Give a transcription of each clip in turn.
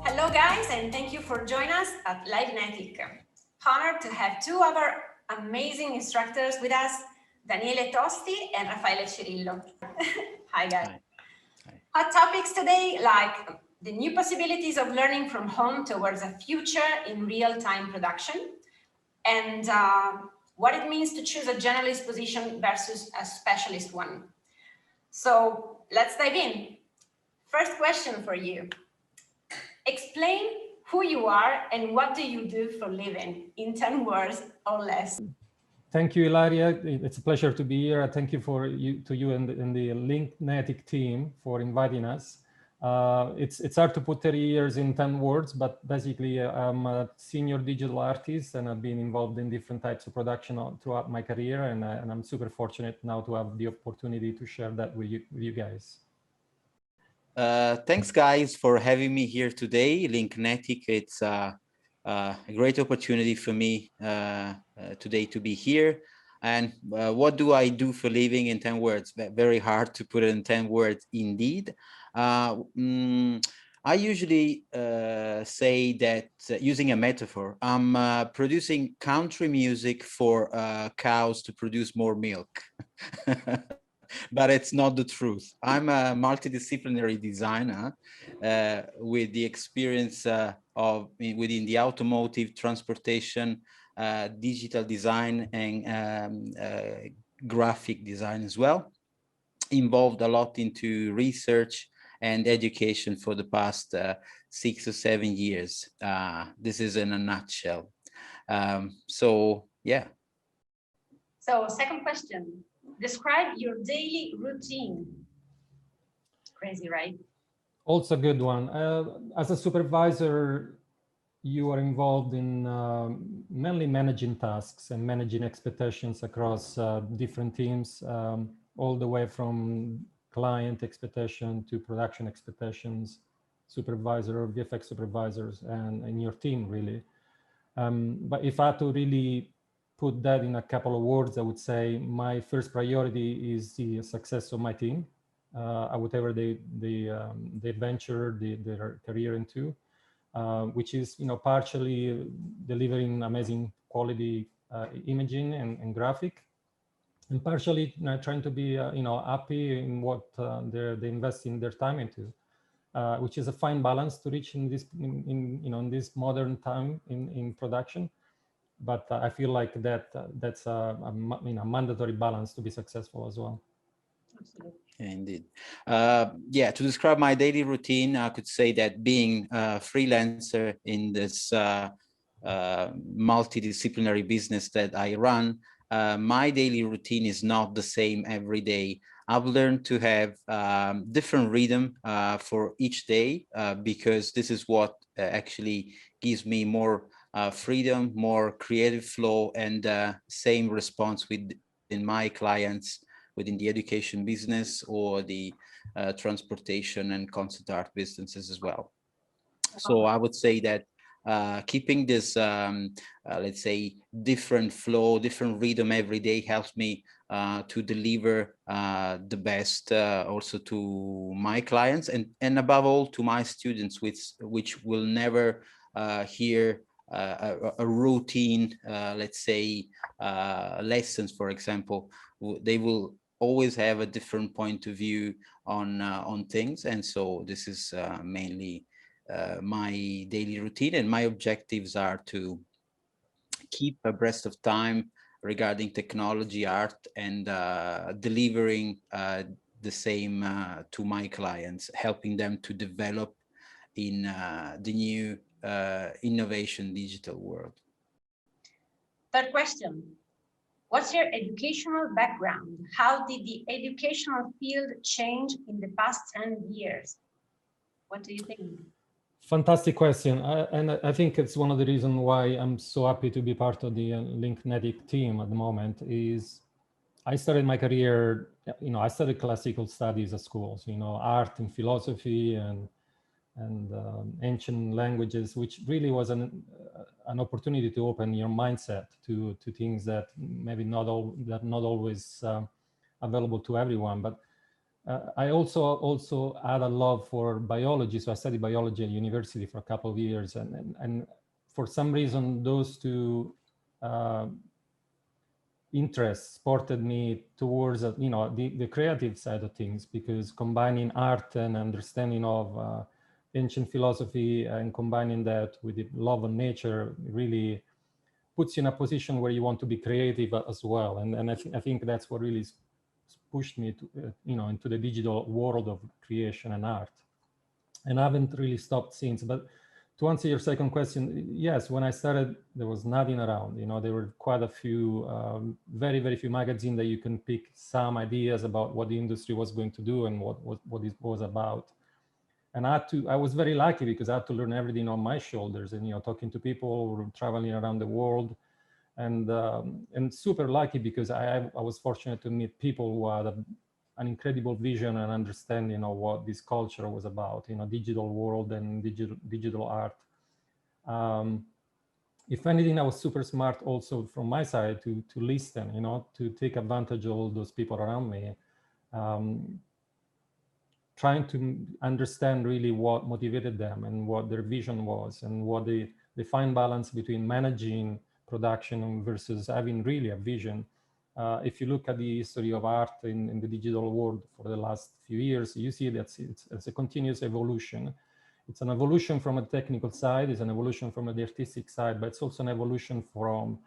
Hello guys, and thank you for joining us at LiveNETiC. Honored to have two other amazing instructors with us, Daniele Tosti and Raffaele Cirillo. Hi guys. Hi. Hot topics today, like the new possibilities of learning from home towards a future in real-time production, and what it means to choose a generalist position versus a specialist one. So let's dive in. First question for you. Explain who you are and what do you do for a living in 10 words or less. Thank you, Ilaria. It's a pleasure to be here. Thank you to you and the LiNKNETiC team for inviting us. It's hard to put 30 years in 10 words, but basically I'm a senior digital artist and I've been involved in different types of production throughout my career, and I'm super fortunate now to have the opportunity to share that with you guys. Thanks, guys, for having me here today. LiNKNETiC, it's a great opportunity for me today to be here. And what do I do for living in 10 words? Very hard to put it in 10 words, indeed. I usually say that, using a metaphor, I'm producing country music for cows to produce more milk. But it's not the truth. I'm a multidisciplinary designer with the experience within the automotive, transportation, digital design, and graphic design as well. Involved a lot into research and education for the past 6 or 7 years. This is in a nutshell. So, yeah. So, second question. Describe your daily routine. Crazy, right? Also a good one. As a supervisor, you are involved in mainly managing tasks and managing expectations across different teams, all the way from client expectation to production expectations, supervisor, VFX supervisors, and your team, really. But if I had to really put that in a couple of words, I would say my first priority is the success of my team, whatever they venture their career into, which is partially delivering amazing quality imaging and graphic, and partially trying to be happy in what they invest in their time into, which is a fine balance to reach in this modern time in production. But I feel like that's a mandatory balance to be successful as well. Absolutely. Indeed. Yeah, to describe my daily routine, I could say that being a freelancer in this multidisciplinary business that I run, my daily routine is not the same every day. I've learned to have different rhythm for each day because this is what actually gives me more freedom, more creative flow, and same response within my clients within the education business or the transportation and concert art businesses as well. So I would say that keeping this, let's say, different flow, different rhythm every day helps me to deliver the best also to my clients and above all to my students, which will never hear a routine, let's say, lessons, for example. They will always have a different point of view on things, and so this is mainly my daily routine, and my objectives are to keep abreast of time regarding technology, art, and delivering the same to my clients, helping them to develop in the new innovation digital world. Third question. What's your educational background? How did the educational field change in the past 10 years? What do you think? Fantastic question. And I think it's one of the reasons why I'm so happy to be part of the LiNKNETiC team at the moment is I started my career, I studied classical studies at schools, art and philosophy and and ancient languages, which really was an opportunity to open your mindset to things that maybe not always available to everyone. But I also had a love for biology, so I studied biology at university for a couple of years, and for some reason those two interests supported me towards the creative side of things, because combining art and understanding of ancient philosophy and combining that with the love of nature really puts you in a position where you want to be creative as well. And I think that's what really pushed me to into the digital world of creation and art. And I haven't really stopped since. But to answer your second question, yes, when I started, there was nothing around. There were quite a few, very, very few magazines that you can pick some ideas about what the industry was going to do and what it was about. And I was very lucky because I had to learn everything on my shoulders, and talking to people, traveling around the world, and super lucky because I was fortunate to meet people who had an incredible vision and understanding of what this culture was about, digital world and digital art. If anything, I was super smart also from my side to listen, to take advantage of all those people around me, trying to understand really what motivated them and what their vision was, and what the fine balance between managing production versus having really a vision. If you look at the history of art in the digital world for the last few years, you see that it's a continuous evolution. It's an evolution from a technical side, it's an evolution from the artistic side, but it's also an evolution from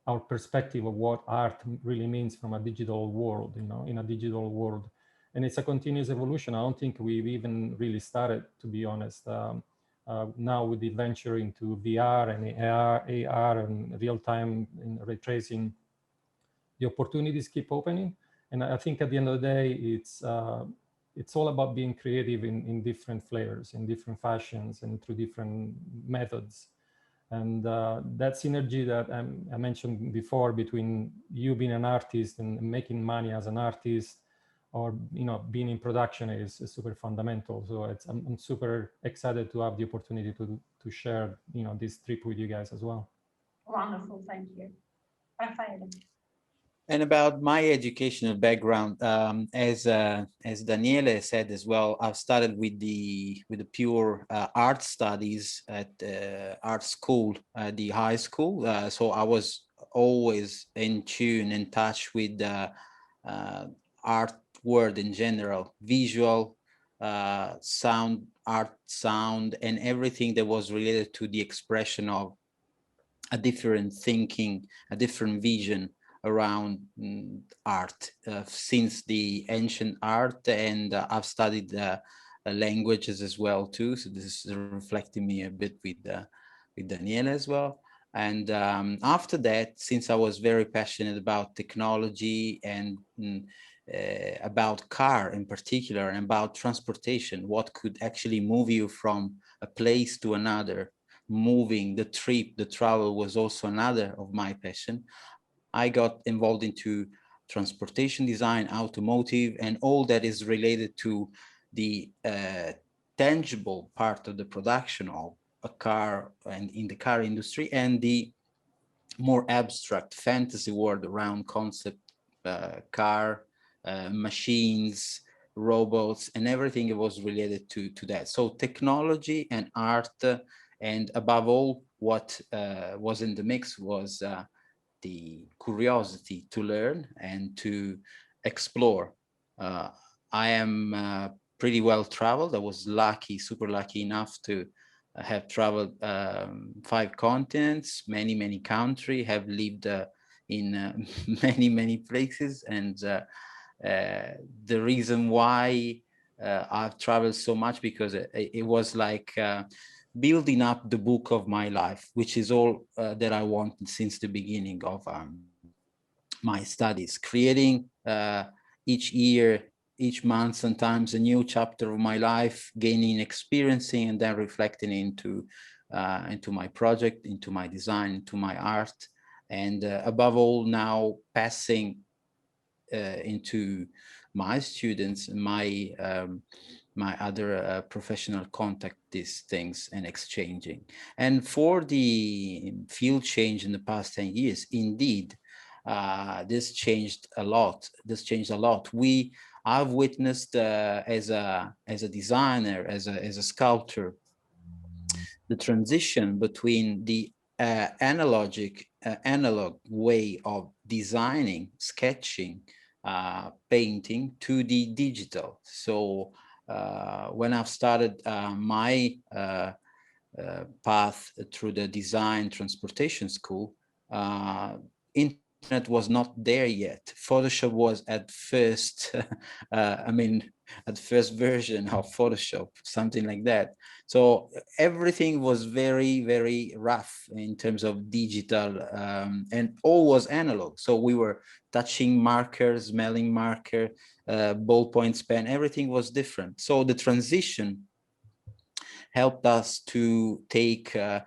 our perspective of what art really means from a digital world, in a digital world. And it's a continuous evolution. I don't think we've even really started, to be honest. Now with the venture into VR and AR and real-time ray tracing, the opportunities keep opening. And I think at the end of the day, it's all about being creative in different flavors, in different fashions, and through different methods. And that synergy that I mentioned before between you being an artist and making money as an artist, or being in production is super fundamental. So I'm super excited to have the opportunity to share this trip with you guys as well. Wonderful, thank you. Raffaele. And about my educational background, as Daniele said as well, I've started with the pure art studies at art school, the high school. So I was always in tune, in touch with art world in general, visual, sound, art, sound, and everything that was related to the expression of a different thinking, a different vision around art since the ancient art. And I've studied languages as well too, so this is reflecting me a bit with Daniele as well. And after that, since I was very passionate about technology and about car in particular, and about transportation, what could actually move you from a place to another, moving, the trip, the travel was also another of my passion. I got involved into transportation design, automotive, and all that is related to the tangible part of the production of a car and in the car industry, and the more abstract fantasy world around concept car, machines, robots, and everything that was related to that. So technology and art, and above all, what was in the mix was the curiosity to learn and to explore. I am pretty well traveled. I was lucky, super lucky enough to have traveled 5 continents, many countries, have lived in many places. And the reason why I've traveled so much, because it was like building up the book of my life, which is all that I wanted since the beginning of my studies, creating each year, each month, sometimes a new chapter of my life, gaining, experiencing, and then reflecting into my project, into my design, into my art, and above all, now passing into my students, my my other professional contact, these things and exchanging. And for the field change in the past 10 years, indeed, this changed a lot. I've witnessed as a designer, as a sculptor, the transition between the analog way of designing, sketching, painting, to the digital. So when I've started my path through the design transportation school, internet was not there yet. Photoshop was at first, at first version of Photoshop, something like that. So everything was very, very rough in terms of digital, and all was analog. So we were touching markers, smelling marker, ballpoint pen, everything was different. So the transition helped us to take, to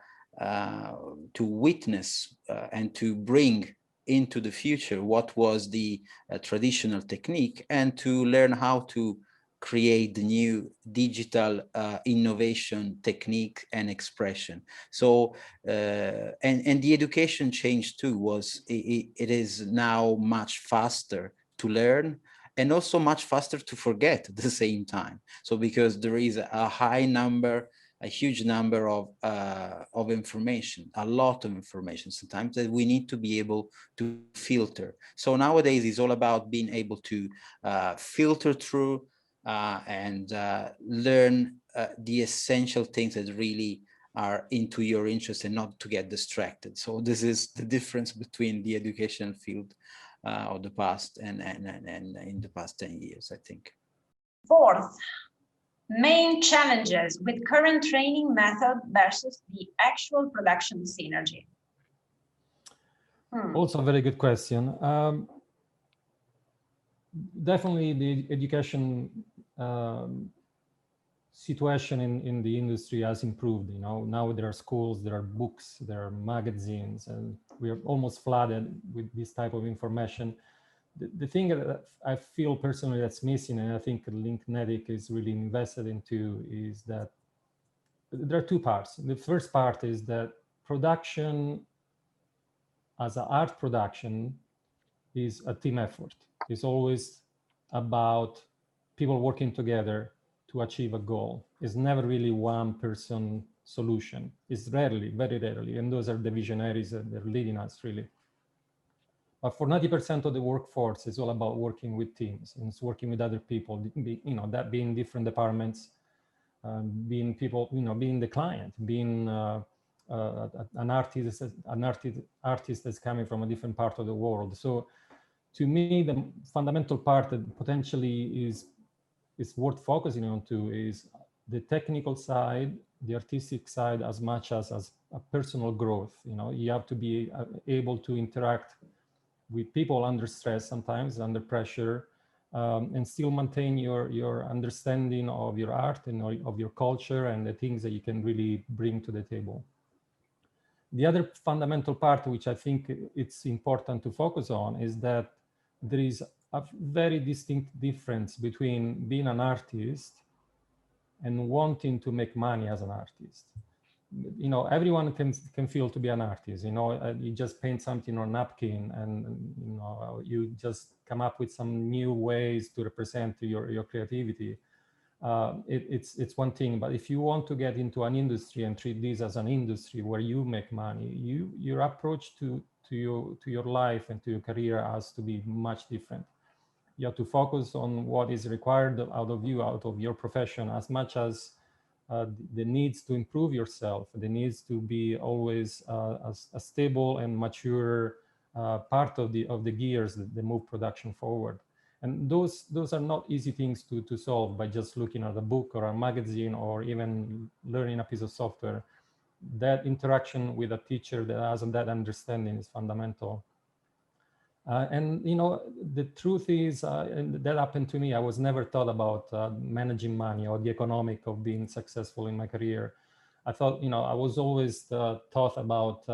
witness and to bring into the future what was the traditional technique, and to learn how to create the new digital innovation technique and expression. So and the education change too was, it is now much faster to learn, and also much faster to forget at the same time. So because there is a huge number of information, a lot of information sometimes, that we need to be able to filter. So nowadays it's all about being able to filter through and learn the essential things that really are into your interest, and not to get distracted. So this is the difference between the education field of the past and in the past 10 years, I think. Fourth, main challenges with current training method versus the actual production synergy. Also a very good question. Definitely the education situation in the industry has improved. You know, now there are schools, there are books, there are magazines, and we are almost flooded with this type of information. The thing that I feel personally that's missing, and I think LiNKNETiC is really invested into, is that there are two parts. The first part is that production as an art production is a team effort. It's always about people working together to achieve a goal. It's never really one person solution. It's rarely, very rarely, and those are the visionaries that they're leading us really. But for 90% of the workforce, it's all about working with teams, and it's working with other people, you know, that being different departments, being people, you know, being the client, being an artist that's coming from a different part of the world. So to me, the fundamental part that potentially is worth focusing on to is the technical side, the artistic side, as much as a personal growth. You know, you have to be able to interact with people under stress, sometimes under pressure, and still maintain your understanding of your art and of your culture and the things that you can really bring to the table. The other fundamental part, which I think it's important to focus on, is that there is a very distinct difference between being an artist and wanting to make money as an artist. You know, everyone can feel to be an artist. You know, you just paint something on a napkin, and you know, you just come up with some new ways to represent your creativity. It's one thing, but if you want to get into an industry and treat this as an industry where you make money, your approach to your life and to your career has to be much different. You have to focus on what is required out of you, out of your profession, as much as the needs to improve yourself, the needs to be always a stable and mature part of the gears that move production forward. And those are not easy things to solve by just looking at a book or a magazine or even learning a piece of software. That interaction with a teacher that has that understanding is fundamental. And you know, the truth is, and that happened to me. I was never taught about managing money or the economic of being successful in my career. I thought, you know, I was always taught about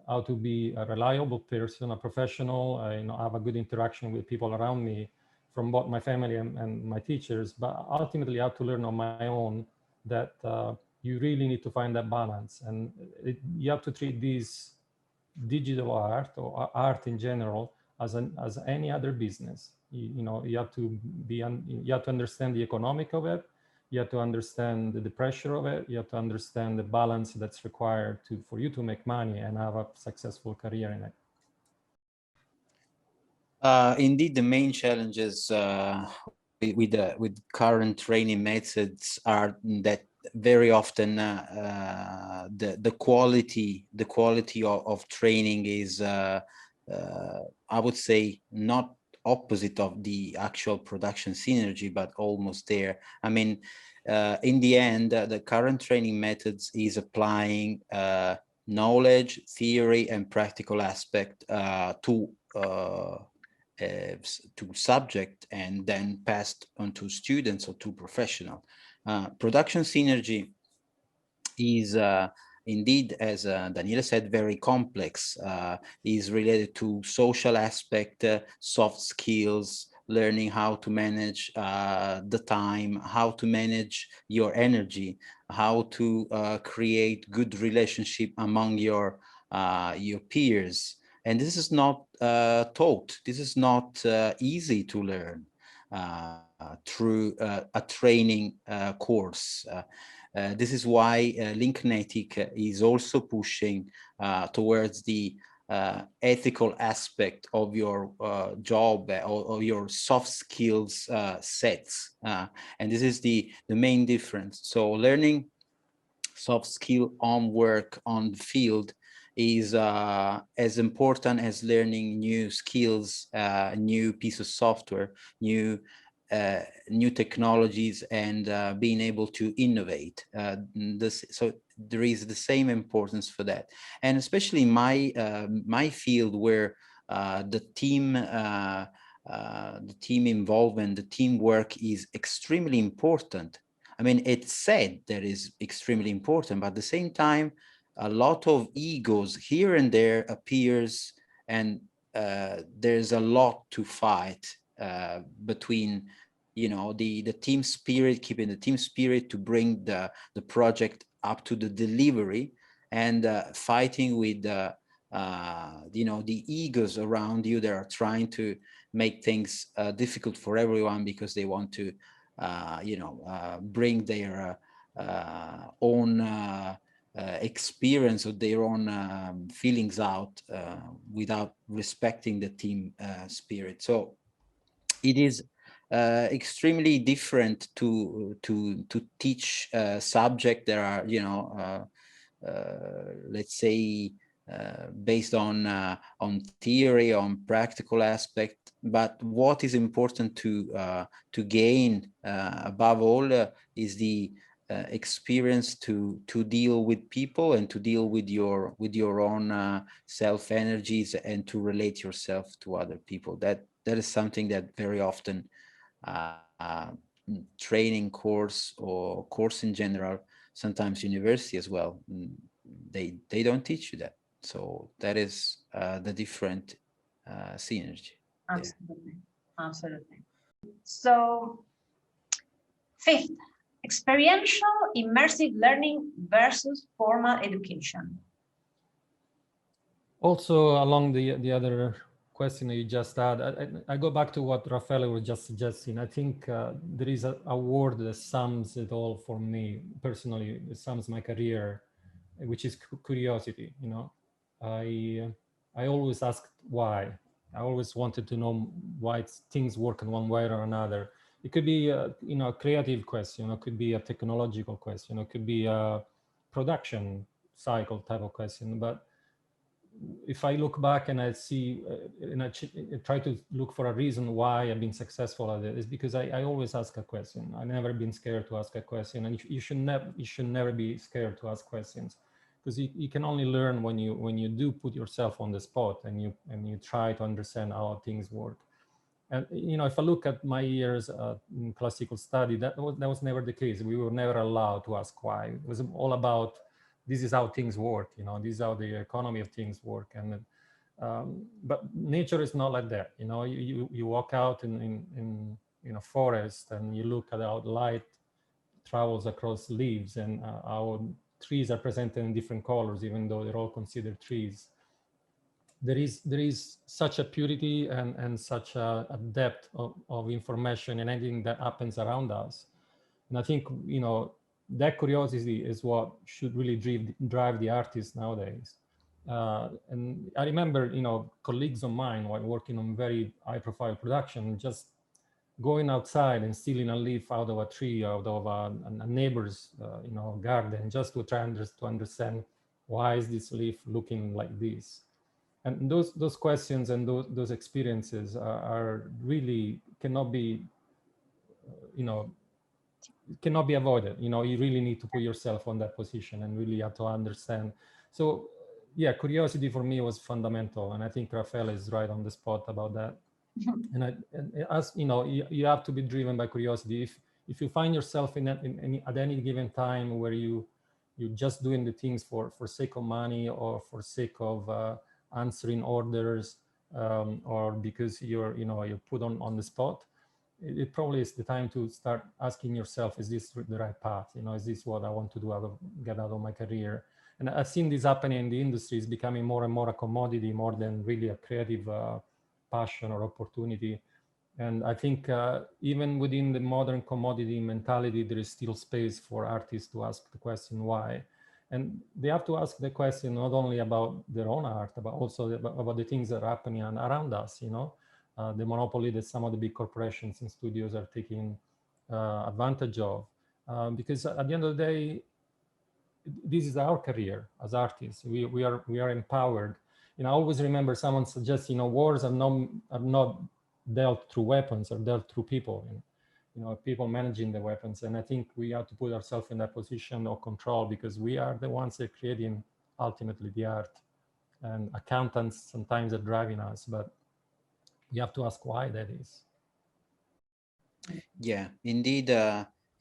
how to be a reliable person, a professional, you know, have a good interaction with people around me. from both my family and my teachers, but ultimately I have to learn on my own that you really need to find that balance, and you have to treat this digital art or art in general as any other business. You know, you have to you have to understand the economic of it. You have to understand the pressure of it. You have to understand the balance that's required for you to make money and have a successful career in it. Indeed, the main challenges with current training methods are that very often the quality of training is I would say not opposite of the actual production synergy, but almost there. I mean, in the end, the current training methods is applying knowledge, theory, and practical aspect to subject and then passed on to students or to professional. Production synergy is indeed, as Daniele said, very complex, is related to social aspect, soft skills, learning how to manage the time, how to manage your energy, how to create good relationship among your peers. And this is not taught. This is not easy to learn through a training course. This is why LiNKNETiC is also pushing towards the ethical aspect of your job or your soft skills sets. And this is the main difference. So learning soft skill on work, on the field, is as important as learning new skills, new piece of software, new technologies, and being able to innovate. So there is the same importance for that, and especially in my field, where the team involvement, the teamwork is extremely important. I mean, it's said that is extremely important, but at the same time, a lot of egos here and there appears, and there's a lot to fight between, you know, the team spirit, keeping the team spirit to bring the project up to the delivery, and fighting with you know, the egos around you that are trying to make things difficult for everyone because they want to you know, bring their own experience or their own feelings out without respecting the team spirit. So it is extremely different to teach subject that are, you know, let's say based on theory, on practical aspect. But what is important to gain above all is the experience to deal with people and to deal with your own self energies, and to relate yourself to other people. That is something that very often training course or course in general, sometimes university as well, they don't teach you that. So that is the different synergy. Absolutely, absolutely. So, fifth, experiential immersive learning versus formal education. Also, along the other question that you just had, I go back to what Raffaele was just suggesting. I think there is a word that sums it all for me personally. It sums my career, which is curiosity. You know, I always asked why. I always wanted to know why things work in one way or another. It could be you know, a creative question. It could be a technological question. It could be a production cycle type of question. But if I look back and I see, and I try to look for a reason why I've been successful at it, is because I always ask a question. I've never been scared to ask a question, and you should never be scared to ask questions, because you can only learn when you do put yourself on the spot and you try to understand how things work. And you know, if I look at my years in classical study, that was never the case. We were never allowed to ask why. It was all about, this is how things work, you know, this is how the economy of things work. And But nature is not like that. You know, you walk out in a forest and you look at how light travels across leaves, and how trees are presented in different colors, even though they're all considered trees. There is such a purity and such a depth of information in anything that happens around us. And I think, you know, that curiosity is what should really drive the artists nowadays. And I remember, you know, colleagues of mine while working on very high profile production, just going outside and stealing a leaf out of a tree, out of a neighbor's, you know, garden, just to try to understand why is this leaf looking like this. And those questions and those experiences are really cannot be, you know, cannot be avoided. You know, you really need to put yourself on that position and really have to understand. So yeah, curiosity for me was fundamental, and I think Raffaele is right on the spot about that. And as you know, you have to be driven by curiosity. If you find yourself at any given time where you're just doing the things for sake of money, or for sake of answering orders, or because you're put on the spot, it probably is the time to start asking yourself, is this the right path? You know, is this what I want to do get out of my career? And I've seen this happening in the industry. It's becoming more and more a commodity, more than really a creative passion or opportunity. And I think even within the modern commodity mentality, there is still space for artists to ask the question why. And they have to ask the question not only about their own art, but also about the things that are happening around us, you know. The monopoly that some of the big corporations and studios are taking advantage of. Because at the end of the day, this is our career as artists. We are empowered. You know, I always remember someone suggests, you know, wars are not dealt through weapons, are dealt through people. And, you know, people managing the weapons. And I think we have to put ourselves in that position of control, because we are the ones that are creating ultimately the art. And accountants sometimes are driving us, but you have to ask why that is. Yeah, indeed.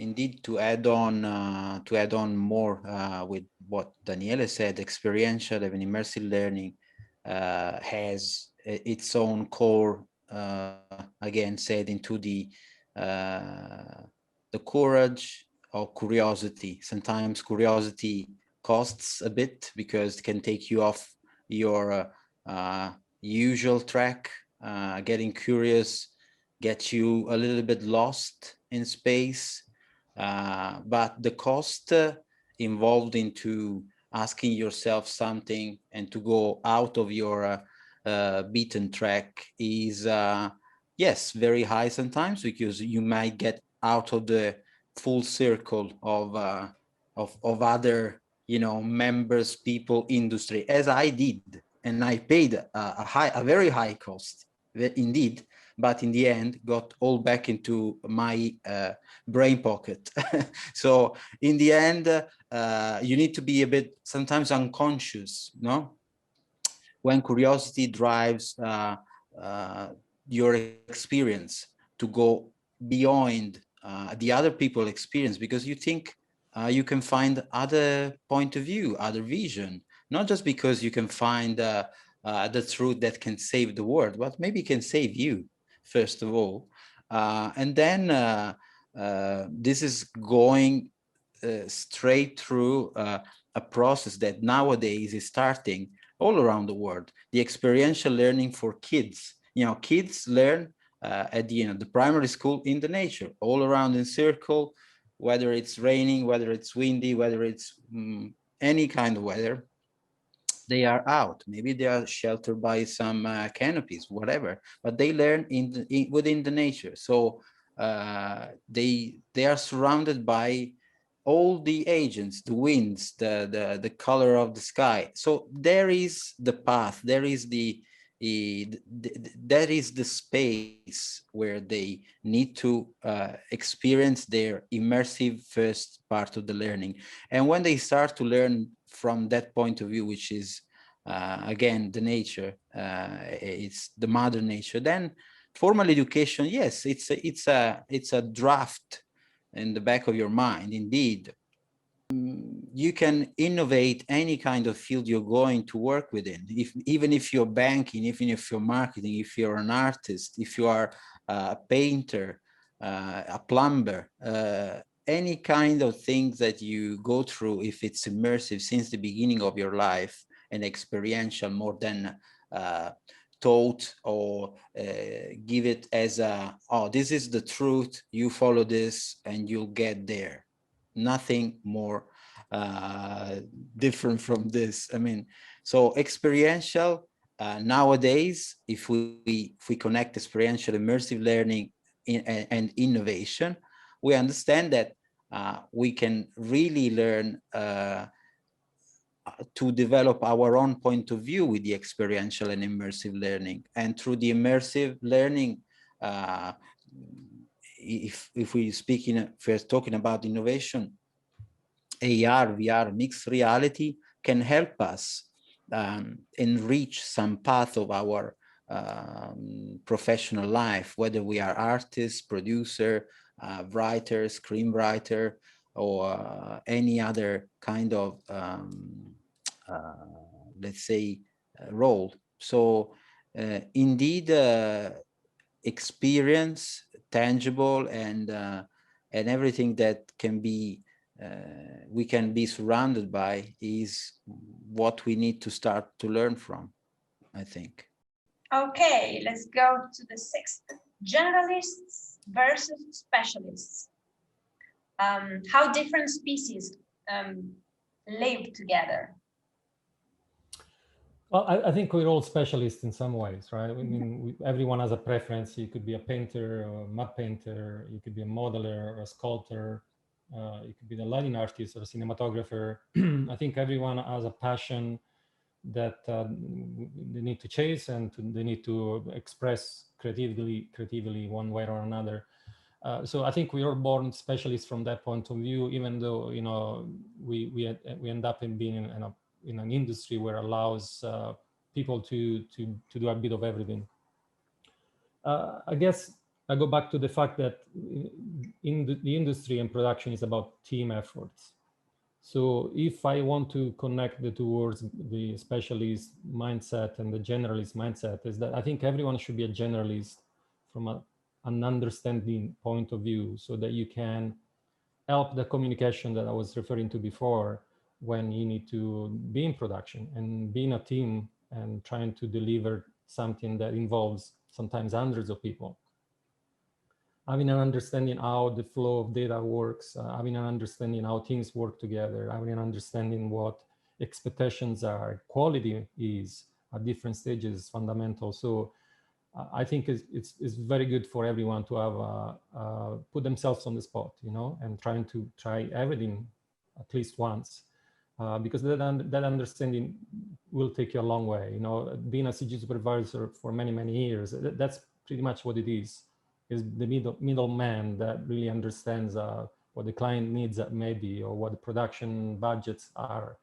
Indeed, to add on more with what Daniele said, experiential and immersive learning has its own core. Again, said into the courage or curiosity. Sometimes curiosity costs a bit because it can take you off your usual track. Getting curious gets you a little bit lost in space, but the cost involved into asking yourself something and to go out of your beaten track is yes, very high sometimes, because you might get out of the full circle of other, you know, members, people, industry, as I did, and I paid a very high cost, indeed, but in the end got all back into my brain pocket. So in the end, you need to be a bit sometimes unconscious, no? When curiosity drives your experience to go beyond the other people's experience, because you think you can find other point of view, other vision, not just because you can find the truth that can save the world, but maybe can save you, first of all. And then this is going straight through a process that nowadays is starting all around the world, the experiential learning for kids. You know, kids learn at the primary school in the nature, all around in circle, whether it's raining, whether it's windy, whether it's any kind of weather. They are out. Maybe they are sheltered by some canopies, whatever, but they learn within the nature. So they are surrounded by all the agents, the winds, the color of the sky. So there is the path, there is that is the space where they need to experience their immersive first part of the learning. And when they start to learn from that point of view, which is again the nature, it's the mother nature, then formal education, yes, it's a draft in the back of your mind, indeed. you can innovate any kind of field you're going to work within. Even if you're banking, even if you're marketing, if you're an artist, if you are a painter, a plumber, any kind of things that you go through, if it's immersive since the beginning of your life and experiential more than taught or give it as a, oh, this is the truth, you follow this and you'll get there. Nothing more different from this. I mean, so experiential nowadays, if we connect experiential immersive learning and innovation, we understand that we can really learn to develop our own point of view with the experiential and immersive learning. And through the immersive learning, if we're talking about innovation, AR, VR, mixed reality can help us enrich some path of our professional life, whether we are artists, producer, writer, screenwriter, or any other kind of, let's say, role. So indeed, experience, tangible, and everything that can be we can be surrounded by is what we need to start to learn from, I think. Okay, let's go to the sixth. Generalists versus specialists. How different species live together? Well, I think we're all specialists in some ways, right? I mean, everyone has a preference. You could be a painter or a mud painter. You could be a modeler or a sculptor. You could be a lighting artist or a cinematographer. I think everyone has a passion that they need to chase and they need to express creatively one way or another. So I think we are born specialists from that point of view, even though, you know, we end up in being in an industry where allows people to do a bit of everything. I guess I go back to the fact that in the industry and production is about team efforts. So if I want to connect the two words, the specialist mindset and the generalist mindset, is that I think everyone should be a generalist from an understanding point of view, so that you can help the communication that I was referring to before when you need to be in production and be in a team and trying to deliver something that involves sometimes hundreds of people. Having an understanding how the flow of data works, having an understanding how things work together, having an understanding what expectations are, quality is at different stages is fundamental. So I think it's very good for everyone to have put themselves on the spot, you know, and trying to try everything at least once, because that understanding will take you a long way. You know, being a CG supervisor for many years, that's pretty much what it is the middleman that really understands what the client needs maybe, or what the production budgets are,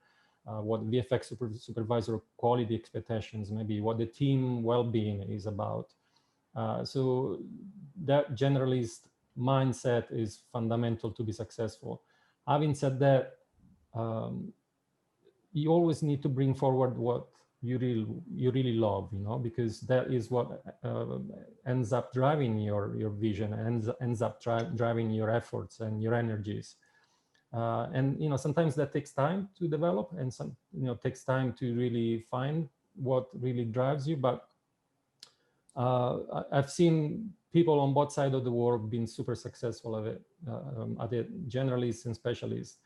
what VFX supervisor quality expectations maybe, what the team well-being is about. So that generalist mindset is fundamental to be successful. Having said that, you always need to bring forward what you really love, you know, because that is what ends up driving your vision, ends up driving your efforts and your energies. And you know, sometimes that takes time to develop, and some, you know, takes time to really find what really drives you. But I've seen people on both sides of the world being super successful at it, generalists and specialists.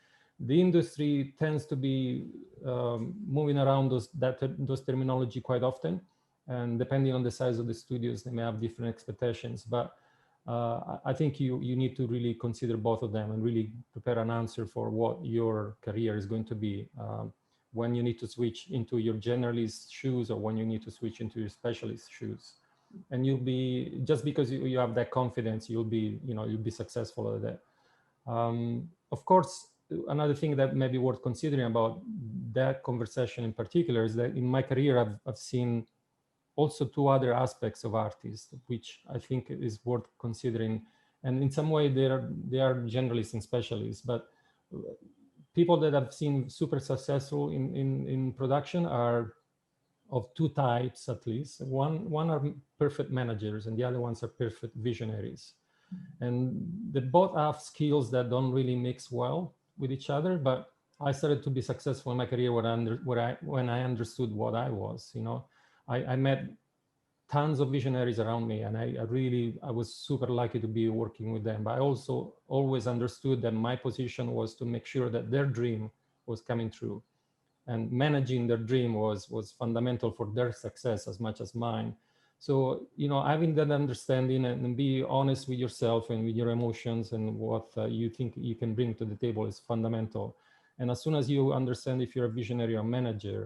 The industry tends to be moving around those terminology quite often, and depending on the size of the studios, they may have different expectations. But I think you need to really consider both of them and really prepare an answer for what your career is going to be, when you need to switch into your generalist shoes or when you need to switch into your specialist shoes. And you'll be, just because you have that confidence, you'll be successful at that. Of course, another thing that may be worth considering about that conversation in particular is that in my career, I've seen also two other aspects of artists, which I think is worth considering. And in some way, they are generalists and specialists, but people that I've seen super successful in production are of two types, at least. One are perfect managers, and the other ones are perfect visionaries. And they both have skills that don't really mix well with each other. But I started to be successful in my career when I understood what I was. You know, I met tons of visionaries around me, and I was super lucky to be working with them. But I also always understood that my position was to make sure that their dream was coming true, and managing their dream was fundamental for their success as much as mine. So, you know, having that understanding and be honest with yourself and with your emotions and what you think you can bring to the table is fundamental. And as soon as you understand if you're a visionary or manager,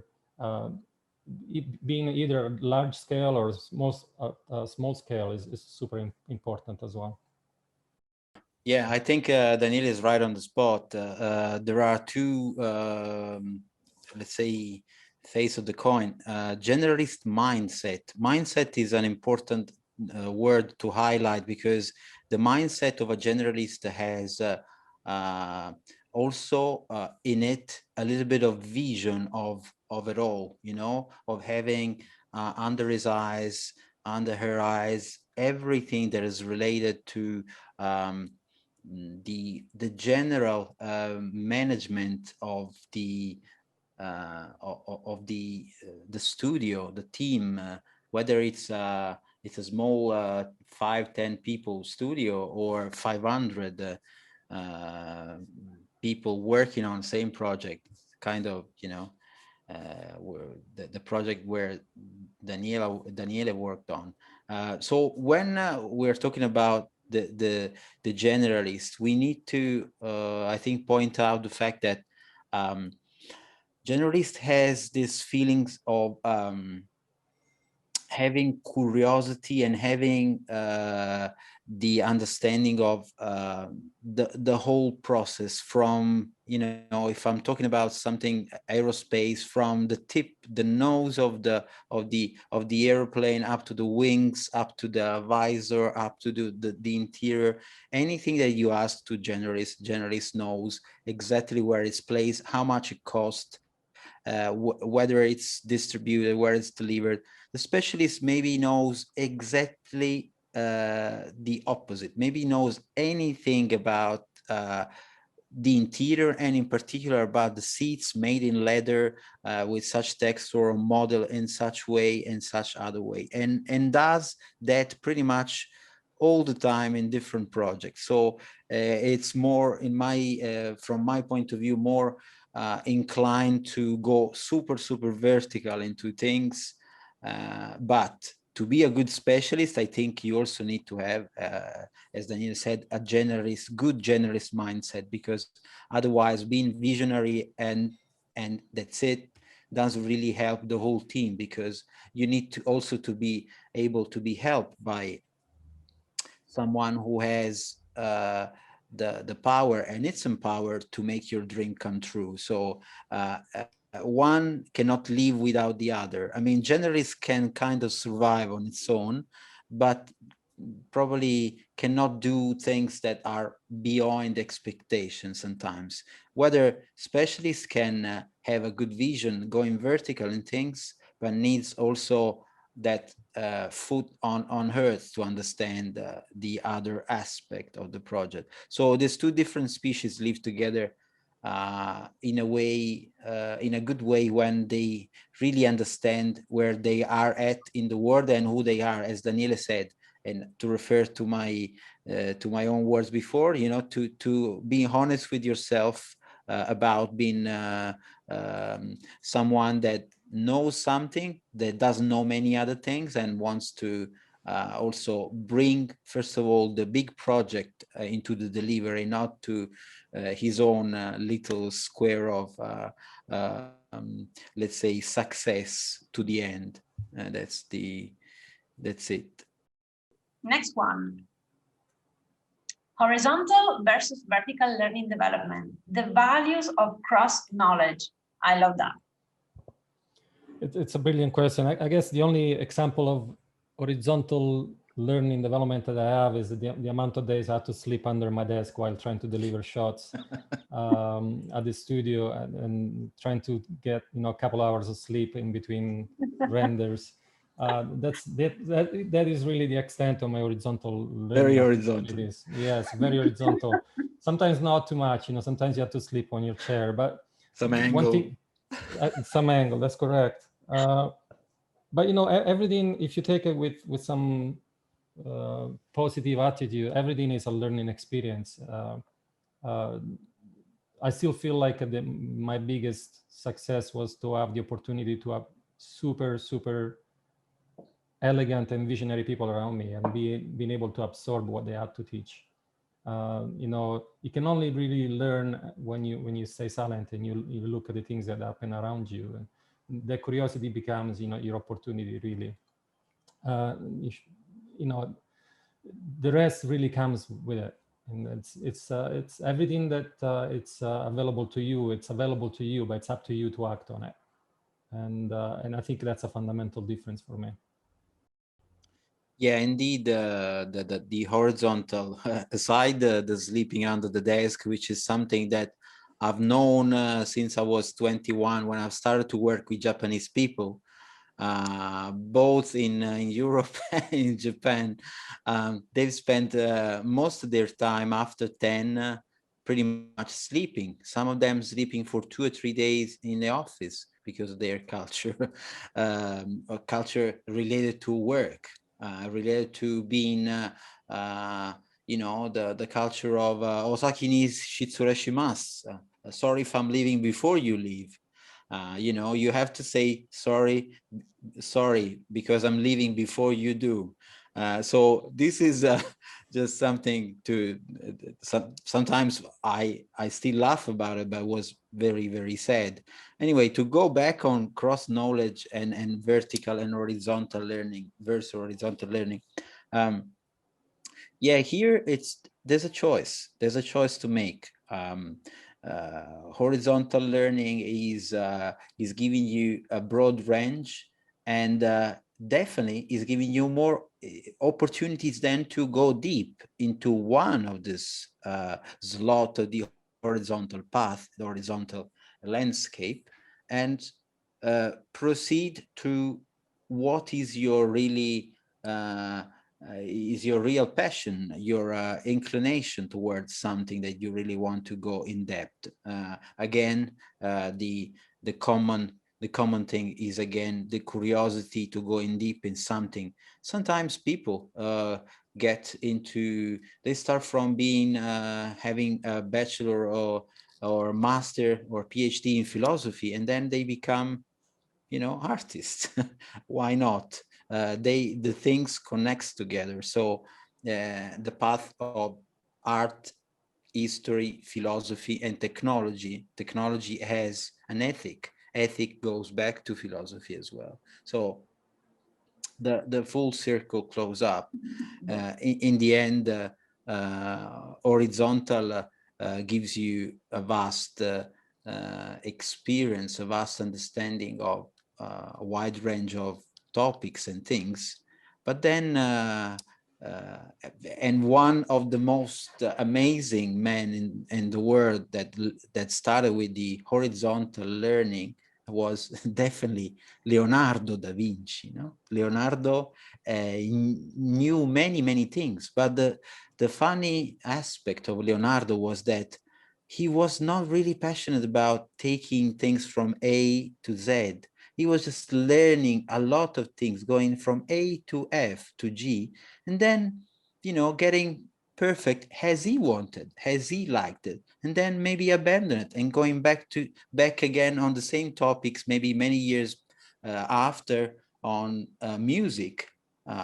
being either large scale or small scale is super important as well. Yeah, I think Daniele is right on the spot. There are two, let's say, face of the coin. Generalist mindset. Mindset is an important word to highlight, because the mindset of a generalist has also in it a little bit of vision of it all, you know, of having under his eyes, under her eyes, everything that is related to the general management of the studio, the team, whether it's a small 5-10 people studio or 500 people working on the same project, kind of, you know, the project where Daniele worked on. So when we're talking about the generalist, we need to I think point out the fact that generalist has these feelings of having curiosity and having the understanding of the whole process, from, you know, if I'm talking about something aerospace, from the tip, the nose of the airplane, up to the wings, up to the visor, up to the interior, anything that you ask to generalist knows exactly where it's placed, how much it costs, whether it's distributed, where it's delivered. The specialist maybe knows exactly the opposite, maybe knows anything about the interior, and in particular about the seats made in leather with such texture, or model in such way and such other way, and does that pretty much all the time in different projects. So it's more, in my from my point of view, more inclined to go super vertical into things, but to be a good specialist, I think you also need to have, as Daniele said, a good generalist mindset, because otherwise being visionary and that's it doesn't really help the whole team, because you need to also to be able to be helped by someone who has the power, and it's empowered to make your dream come true. So one cannot live without the other. I mean, generalists can kind of survive on its own, but probably cannot do things that are beyond expectations sometimes. Whether specialists can have a good vision going vertical in things, but needs also that foot on earth to understand the other aspect of the project. So these two different species live together in a way, in a good way, when they really understand where they are at in the world and who they are, as Daniele said. And to refer to my own words before, you know, to be honest with yourself about being someone that knows something, that doesn't know many other things, and wants to also bring, first of all, the big project into the delivery, not to his own little square of, let's say, success to the end. That's it. Next one. Horizontal versus vertical learning development. The values of cross knowledge. I love that. It's a brilliant question. I guess the only example of horizontal learning development that I have is the amount of days I have to sleep under my desk while trying to deliver shots at the studio, and trying to get, you know, a couple hours of sleep in between renders. That is really the extent of my horizontal learning. Very horizontal. Yes, very horizontal. Sometimes not too much, you know, sometimes you have to sleep on your chair, but Some angle. one thing, some angle, that's correct. But, you know, everything, if you take it with some positive attitude, everything is a learning experience. I still feel like my biggest success was to have the opportunity to have super elegant and visionary people around me, and being able to absorb what they had to teach. You know, you can only really learn when you stay silent and you look at the things that happen around you, and the curiosity becomes, you know, your opportunity, really. You know, the rest really comes with it, and it's everything that it's available to you. It's available to you, but it's up to you to act on it. And I think that's a fundamental difference for me. Yeah, indeed, the horizontal aside, the sleeping under the desk, which is something that I've known since I was 21, when I started to work with Japanese people, both in Europe and in Japan. They've spent most of their time after 10 pretty much sleeping. Some of them sleeping for 2 or 3 days in the office because of their culture, a culture related to work. Related to being, you know, the culture of Osaki ni shitsure shimasu. Sorry if I'm leaving before you leave. You know, you have to say sorry because I'm leaving before you do. So this is just something to sometimes I still laugh about it, but it was very sad. Anyway, to go back on cross knowledge and vertical and horizontal learning versus horizontal learning. Yeah, here there's a choice to make. Horizontal learning is giving you a broad range, and definitely is giving you more opportunities then to go deep into one of this slot of the horizontal path, the horizontal landscape, and proceed to what is your really is your real passion, your inclination towards something that you really want to go in depth. Again, the common thing is, again, the curiosity to go in deep in something. Sometimes people get into, they start from being having a bachelor or master or PhD in philosophy, and then they become, you know, artists. Why not? The things connects together. So the path of art, history, philosophy, and technology has an ethic. Ethic goes back to philosophy as well. So the full circle close up. In the end, horizontal gives you a vast experience, a vast understanding of a wide range of topics and things. But then, and one of the most amazing men in the world that started with the horizontal learning was definitely Leonardo da Vinci. You know, Leonardo knew many things, but the funny aspect of Leonardo was that he was not really passionate about taking things from A to Z. He was just learning a lot of things, going from A to F to G, and then, you know, getting perfect as he wanted, as he liked it, and then maybe abandon it and going back again on the same topics, maybe many years after, on music.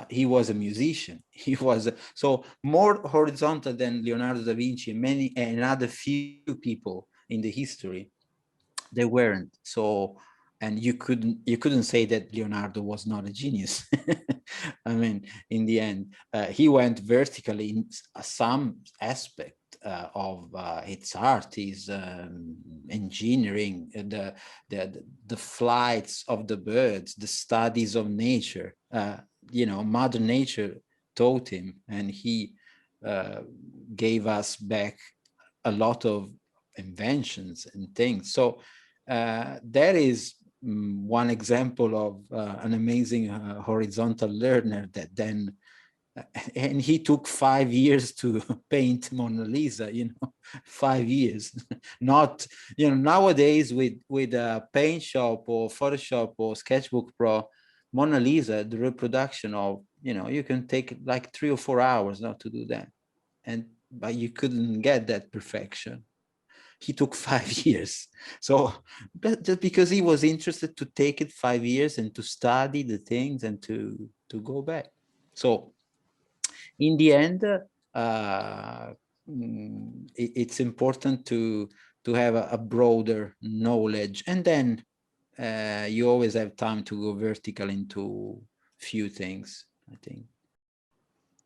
He was a musician. He was so more horizontal than Leonardo da Vinci and other few people in the history. They weren't. So, and you couldn't say that Leonardo was not a genius. I mean, in the end, he went vertically in some aspect of its art, his engineering, the flights of the birds, the studies of nature. You know, Mother Nature taught him, and he gave us back a lot of inventions and things. So that is one example of an amazing horizontal learner that then, and he took 5 years to paint Mona Lisa, 5 years. Not, nowadays with a paint shop or Photoshop or Sketchbook Pro, Mona Lisa, the reproduction of, you can take like 3 or 4 hours now to do that. But you couldn't get that perfection. He took 5 years. So just because he was interested to take it 5 years and to study the things and to go back. So in the end, it's important to have a broader knowledge, and then you always have time to go vertical into few things, I think.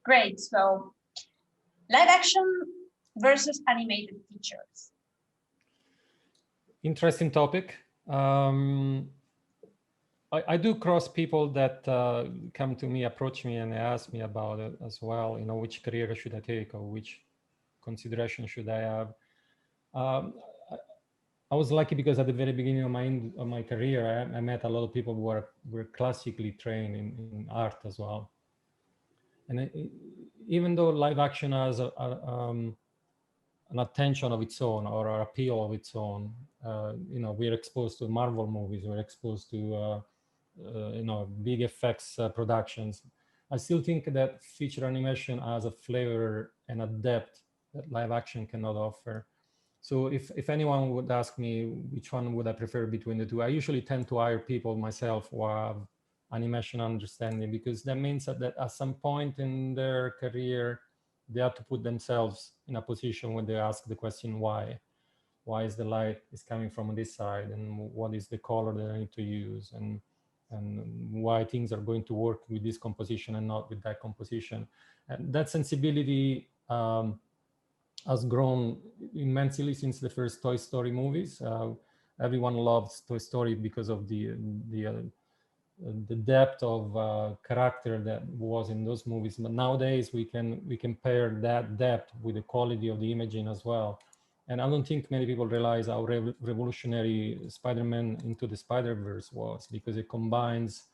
Great. So live action versus animated features. Interesting topic. I do cross people that come to me, approach me, and they ask me about it as well. Which career should I take, or which consideration should I have? I was lucky because at the very beginning of my career, I met a lot of people who were classically trained in art as well. And even though live action has an attention of its own or an appeal of its own, we're exposed to Marvel movies, we're exposed to big effects productions. I still think that feature animation has a flavor and a depth that live action cannot offer. So if anyone would ask me which one would I prefer between the two, I usually tend to hire people myself who have animation understanding, because that means that at some point in their career, they have to put themselves in a position where they ask the question, why? Why is the light is coming from this side, and what is the color that I need to use, and why things are going to work with this composition and not with that composition. And that sensibility has grown immensely since the first Toy Story movies. Everyone loves Toy Story because of the depth of character that was in those movies. But nowadays we can pair that depth with the quality of the imaging as well. And I don't think many people realize how revolutionary Spider-Man Into the Spider-Verse was, because it combines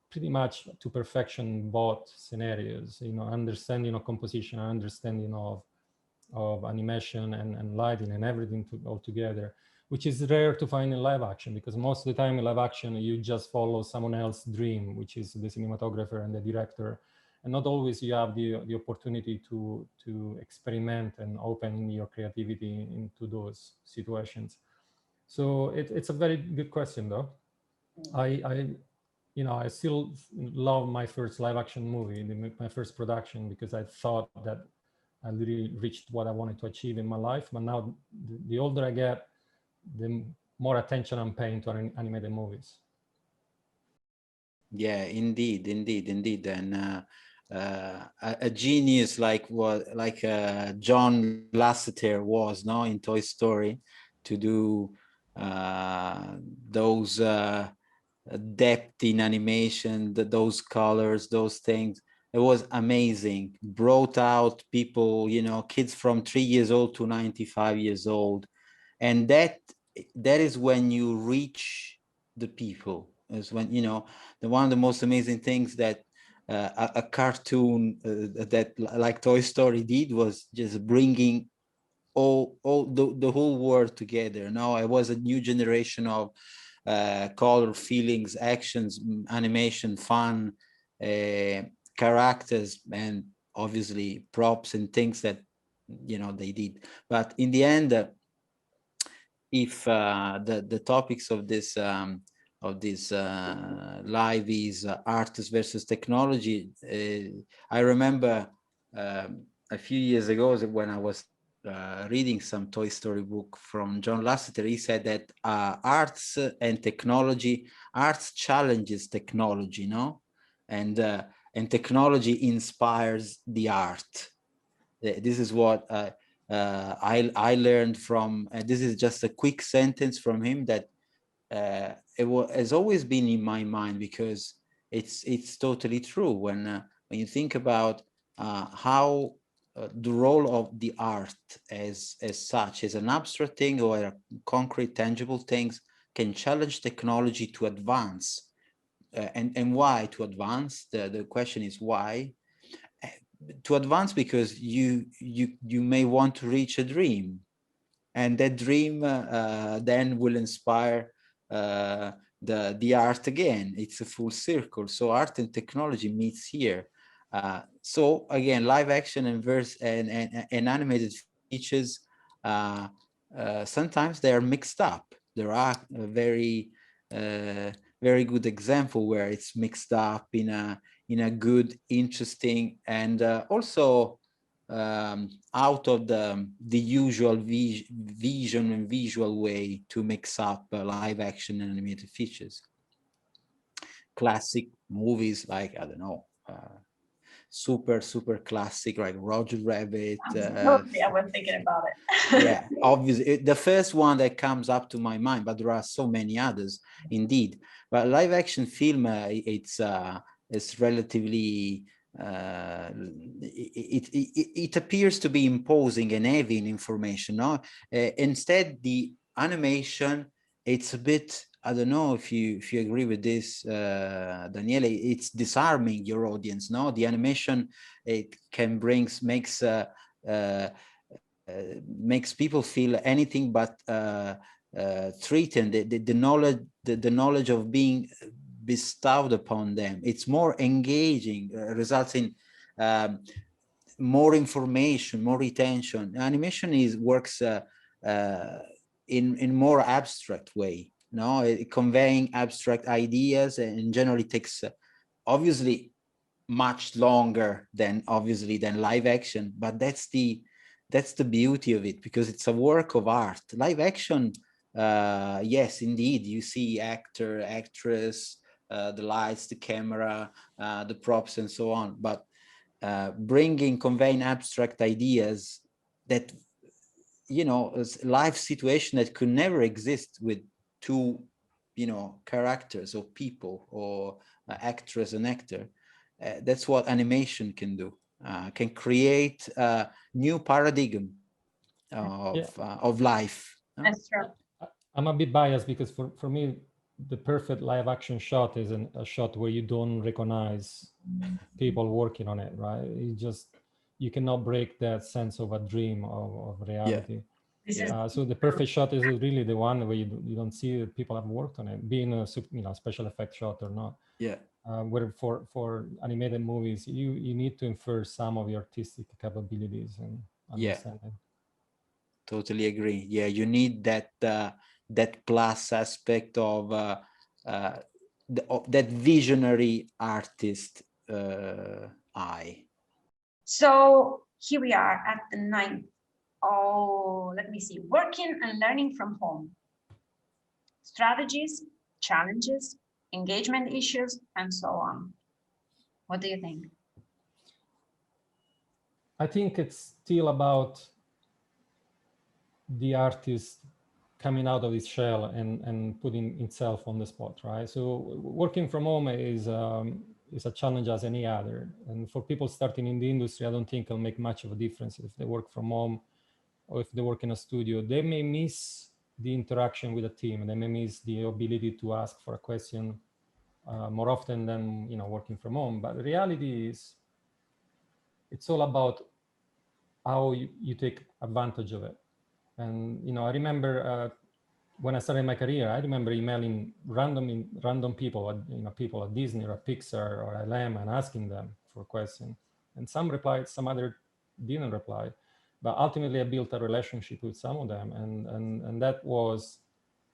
pretty much to perfection both scenarios, understanding of composition, understanding of animation and lighting and everything all together, which is rare to find in live action, because most of the time in live action, you just follow someone else's dream, which is the cinematographer and the director. And not always you have the opportunity to experiment and open your creativity into those situations. So it's a very good question, though. I still love my first live action movie, my first production, because I thought that I really reached what I wanted to achieve in my life. But now the older I get, the more attention I'm paying to animated movies. Yeah, indeed. And a genius like John Lasseter was, no, in Toy Story, to do those depth in animation, those colors, those things. It was amazing. Brought out people, kids from 3 years old to 95 years old, and that is when you reach the people. Is when one of the most amazing things that a cartoon that like Toy Story did was just bringing all the whole world together. Now I was a new generation of color, feelings, actions, animation, fun, characters, and obviously props and things that they did. But in the end, if the topics of this live is artists versus technology, I remember a few years ago when I was reading some Toy Story book from John Lasseter. He said that arts and technology, arts challenges technology, and technology inspires the art. This is what I learned from. This is just a quick sentence from him that has always been in my mind, because it's totally true. When when you think about how the role of the art as such, as an abstract thing or a concrete, tangible things, can challenge technology to advance. And why to advance? The question is why? To advance because you may want to reach a dream, and that dream then will inspire the art again. It's a full circle. So art and technology meets here. So again, live action and animated features, sometimes they are mixed up. There are a very good example where it's mixed up in a good, interesting, and also out of the usual vision and visual way to mix up live action and animated features. Classic movies like, I don't know, super classic, like Roger Rabbit. Absolutely, I was thinking about it. Yeah, obviously the first one that comes up to my mind, but there are so many others indeed. But live action film, it's relatively it appears to be imposing and heavy in information. No, instead the animation, it's a bit, I don't know if you agree with this, Daniele, it's disarming your audience. No, the animation, it can makes people feel anything but threatened. The knowledge of being bestowed upon them, it's more engaging, results in more information, more retention. Animation works in more abstract way, no, conveying abstract ideas, and generally takes obviously much longer than live action, but that's the beauty of it, because it's a work of art. Live action, yes, indeed, you see actor, actress, the lights, the camera, the props, and so on, but conveying abstract ideas that, you know, live situation that could never exist with two, you know, characters or people, or actress and actor. That's what animation can do. Can create a new paradigm of life. That's true. I'm a bit biased because for me, the perfect live action shot is a shot where you don't recognize people working on it, right? You cannot break that sense of a dream of reality. Yeah. So the perfect shot is really the one where you don't see people have worked on it, being a special effect shot or not. Yeah. Where for animated movies, you need to infer some of your artistic capabilities and understanding. Yeah. Totally agree. Yeah, you need that plus aspect of that visionary artist eye. So here we are at the 9th. Oh, let me see. Working and learning from home. Strategies, challenges, engagement issues, and so on. What do you think? I think it's still about the artist coming out of his shell and putting itself on the spot, right? So working from home is a challenge as any other. And for people starting in the industry, I don't think it'll make much of a difference if they work from home or if they work in a studio. They may miss the interaction with a team. They may miss the ability to ask for a question more often than working from home. But the reality is, it's all about how you take advantage of it. And I remember when I started my career, I remember emailing random people, people at Disney or at Pixar or LM, and asking them for a question. And some replied, some other didn't reply. But ultimately, I built a relationship with some of them, and that was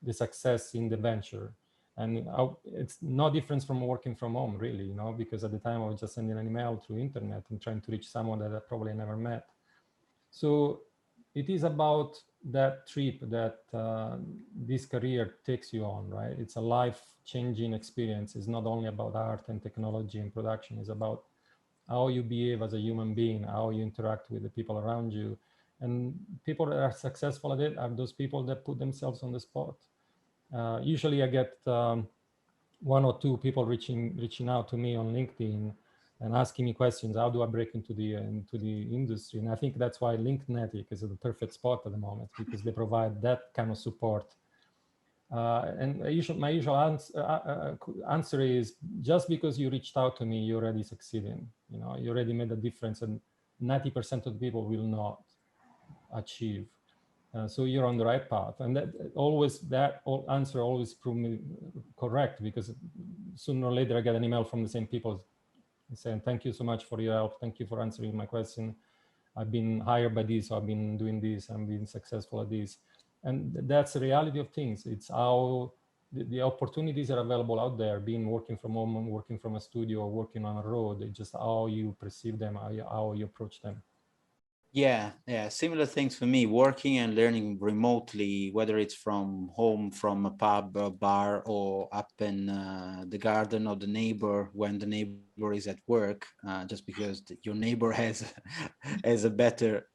the success in the venture. And it's no difference from working from home, really, because at the time I was just sending an email through internet and trying to reach someone that I probably never met. So it is about that trip that this career takes you on, right? It's a life-changing experience. It's not only about art and technology and production. It's about how you behave as a human being, how you interact with the people around you. And people that are successful at it are those people that put themselves on the spot. Usually I get one or two people reaching out to me on LinkedIn and asking me questions. How do I break into the industry? And I think that's why LiNKNETiC is at the perfect spot at the moment, because they provide that kind of support. And my usual answer is, just because you reached out to me, you're already succeeding. You know, you already made a difference, and 90% of the people will not achieve. So you're on the right path, and that answer always proved me correct, because sooner or later I get an email from the same people saying, "Thank you so much for your help. Thank you for answering my question. I've been hired by this, I've been doing this, I'm being successful at this." And that's the reality of things. It's how the opportunities are available out there, being working from home, working from a studio, or working on a road. It's just how you perceive them, how you approach them. Yeah, similar things for me, working and learning remotely, whether it's from home, from a pub, a bar, or up in the garden of the neighbor when the neighbor is at work, just because your neighbor has a better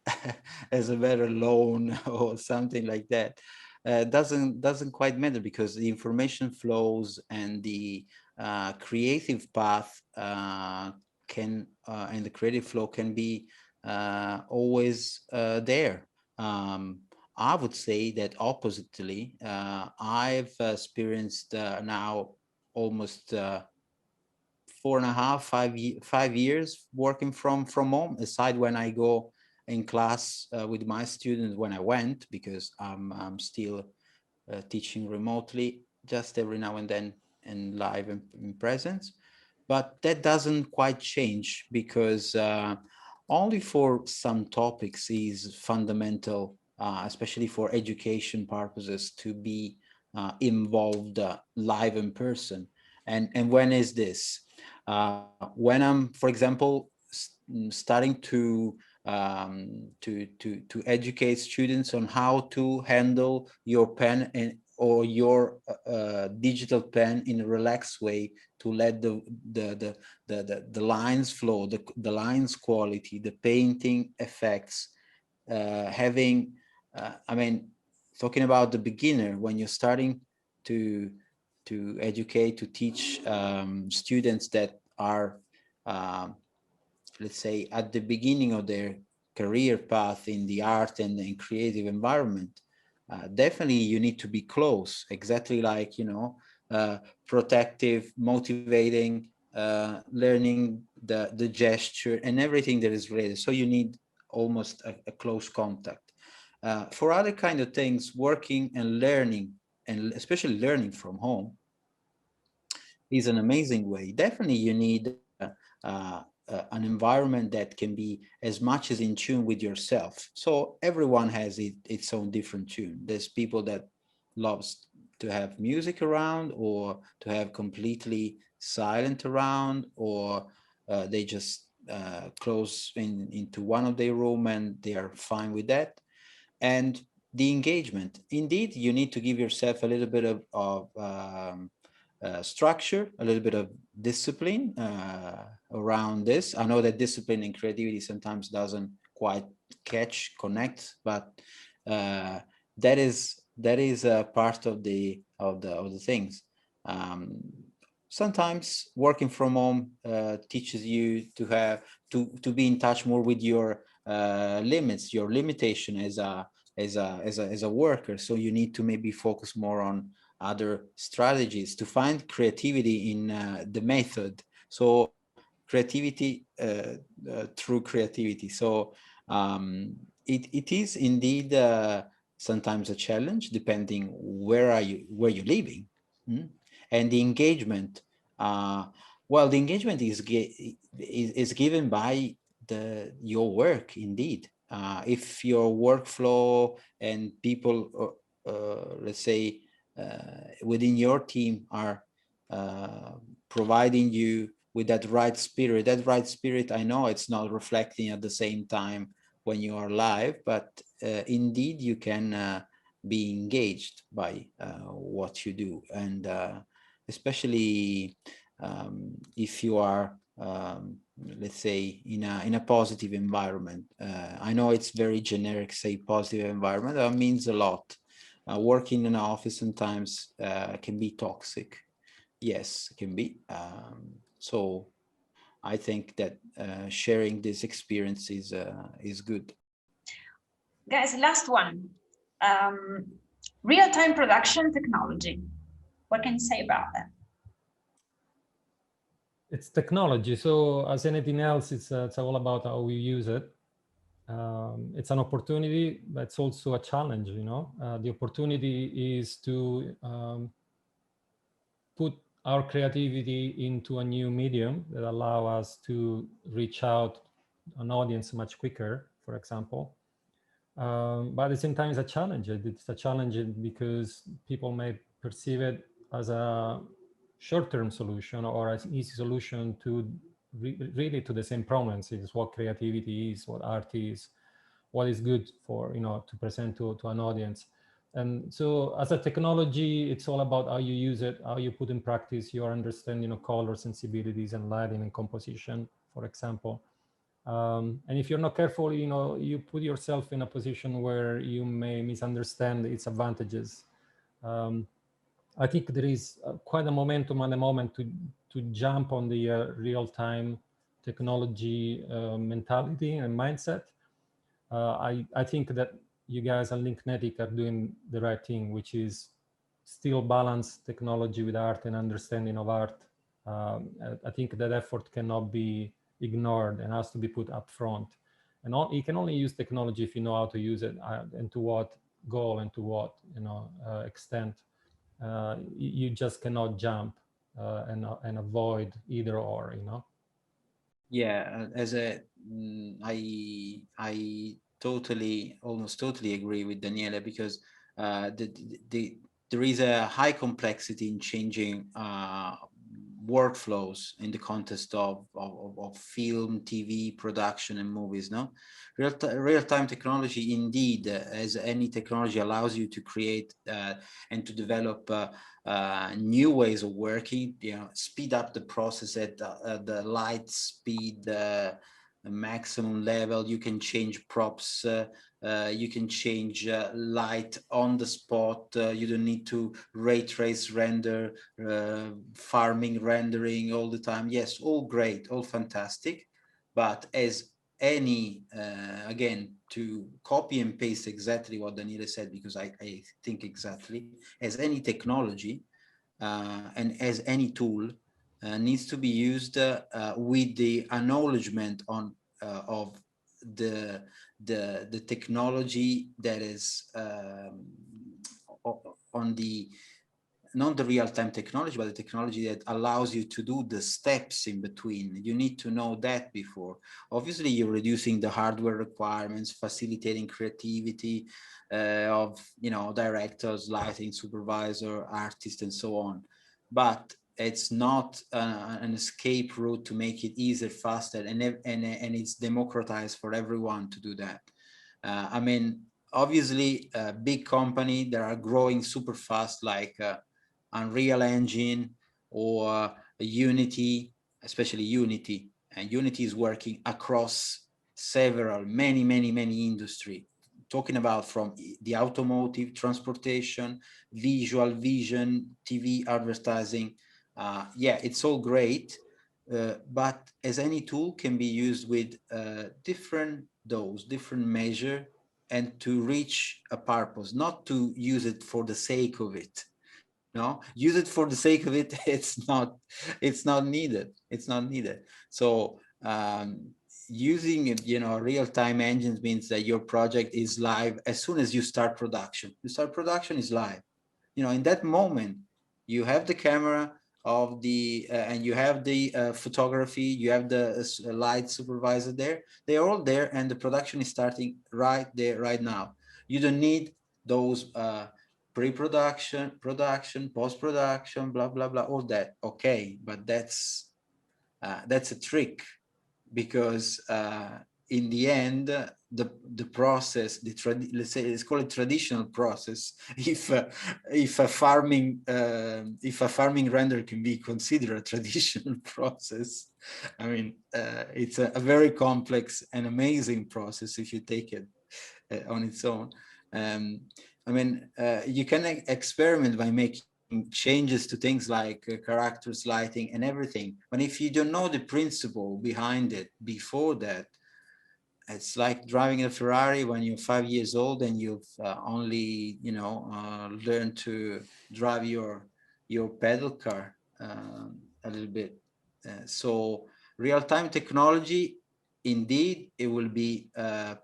has a better loan or something like that. Doesn't quite matter, because the information flows and the creative path and the creative flow can be always there. I would say that oppositely, I've experienced now almost 4.5, 5 years working from home, aside when I go in class with my students when I went, because I'm still teaching remotely just every now and then in live and in presence. But that doesn't quite change, because only for some topics is fundamental, especially for education purposes, to be involved live in person. And when is this? When I'm, for example, starting to educate students on how to handle your pen or your digital pen in a relaxed way, to let the lines flow, the lines quality, the painting effects, having, I mean, talking about the beginner, when you're starting to educate, to teach students that are, let's say, at the beginning of their career path in the art and in creative environment, definitely you need to be close, exactly like, you know, protective, motivating, learning the gesture and everything that is related. So you need almost a close contact. For other kind of things, working and learning, and especially learning from home, is an amazing way. Definitely you need an environment that can be as much as in tune with yourself. So everyone has its own different tune. There's people that loves to have music around, or to have completely silent around, or they just close into one of their room and they are fine with that. And the engagement, indeed, you need to give yourself a little bit of structure, a little bit of discipline around this. I know that discipline and creativity sometimes doesn't quite connect, but that is a part of the things. Sometimes working from home teaches you to have to be in touch more with your limits, your limitation as a worker. So you need to maybe focus more on other strategies to find creativity in the method. So creativity through creativity. So it is indeed sometimes a challenge, depending where you're living. And the engagement, well, the engagement is given by your work, indeed. If your workflow and people, let's say, within your team are providing you with that right spirit, I know it's not reflecting at the same time when you are live, but indeed you can be engaged by what you do. And especially if you are, let's say, in a positive environment. I know it's very generic, say positive environment, that means a lot. Working in an office sometimes can be toxic. Yes, it can be. So I think that sharing this experience is good. Guys, last one. Real-time production technology. What can you say about that? It's technology. So as anything else, it's all about how we use it. It's an opportunity, but it's also a challenge, you know. The opportunity is to put our creativity into a new medium that allow us to reach out an audience much quicker, for example. But at the same time, it's a challenge. It's a challenge because people may perceive it as a short-term solution or as an easy solution to really to the same problems. It's what creativity is, what art is, what is good for, you know, to present to an audience. And so as a technology, it's all about how you use it, how you put in practice your understanding of color, sensibilities, and lighting and composition, for example. And if you're not careful, you know, you put yourself in a position where you may misunderstand its advantages. I think there is quite a momentum at the moment to jump on the real-time technology mentality and mindset. I think that you guys at LiNKNETiC are doing the right thing, which is still balance technology with art and understanding of art. I think that effort cannot be ignored and has to be put up front. And you can only use technology if you know how to use it and to what goal and to what, you know, extent. You just cannot jump and avoid either or, you know. Yeah, I almost totally agree with Daniele, because there is a high complexity in changing workflows in the context of film, TV production, and movies. No, real-time technology, indeed, as any technology, allows you to create and to develop new ways of working. You know, speed up the process at the light speed, the maximum level. You can change props. You can change light on the spot. You don't need to ray trace render, farming rendering all the time. Yes, all great, all fantastic. But as any, again, to copy and paste exactly what Daniele said, because I think exactly, as any technology and as any tool needs to be used with the acknowledgement of the technology that is on the, not the real-time technology, but the technology that allows you to do the steps in between. You need to know that before. Obviously, you're reducing the hardware requirements, facilitating creativity of, you know, directors, lighting supervisor, artists, and so on. But it's not an escape route to make it easier, faster, and it's democratized for everyone to do that. I mean, obviously, a big company that are growing super fast, like Unreal Engine or Unity, especially Unity, and Unity is working across many industry. Talking about from the automotive, transportation, visual, vision, TV, advertising. Yeah, it's all great, but as any tool can be used with different dose, different measure, and to reach a purpose, not to use it for the sake of it. No, use it for the sake of it. It's not needed. It's not needed. So using, you know, real-time engines means that your project is live as soon as you start production. You start production is live. You know, in that moment, you have the camera of the and you have the photography, you have the light supervisor there. They're all there, and the production is starting right there, right now. You don't need those pre-production, production, post-production, blah blah blah, all that. Okay, but that's a trick, because in the end, the process, let's say, let's call it traditional process. If a farming render can be considered a traditional process, I mean, it's a very complex and amazing process if you take it on its own. I mean, you can experiment by making changes to things like characters, lighting, and everything. But if you don't know the principle behind it before that, it's like driving a Ferrari when you're 5 years old and you've only, you know, learned to drive your pedal car a little bit. So real-time technology, indeed, it will be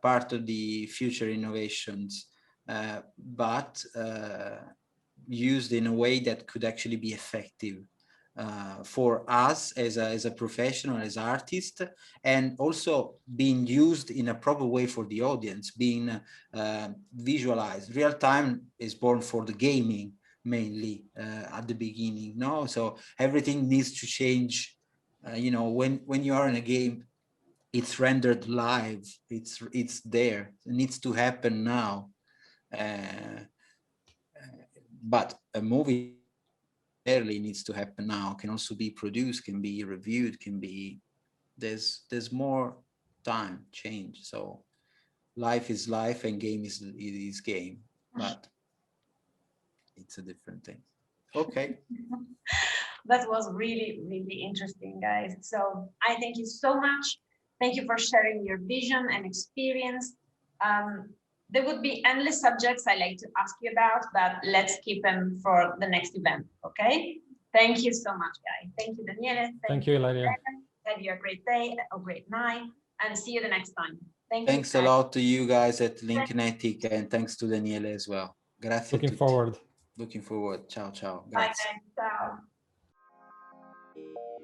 part of the future innovations, but used in a way that could actually be effective for us as a professional, as artists, and also being used in a proper way for the audience, being visualized. Real time is born for the gaming mainly at the beginning, no? So everything needs to change. You know, when you are in a game, it's rendered live. It's there. It needs to happen now. But a movie barely needs to happen now. Can also be produced, can be reviewed, can be, there's more time change. So life is life and game is game, but it's a different thing. Okay. That was really, really interesting, guys. So I thank you so much. Thank you for sharing your vision and experience. There would be endless subjects I like to ask you about, but let's keep them for the next event, okay? Thank you so much, guys. Thank you, Daniele. Thank you, Ilaria. Have you a great day, a great night, and see you the next time. Thank Thanks you. a lot to you guys at LiNKNETiC, and thanks to Daniele as well. Grazie. Looking forward. Looking forward. Ciao, ciao. Bye, Grazie. guys. Ciao.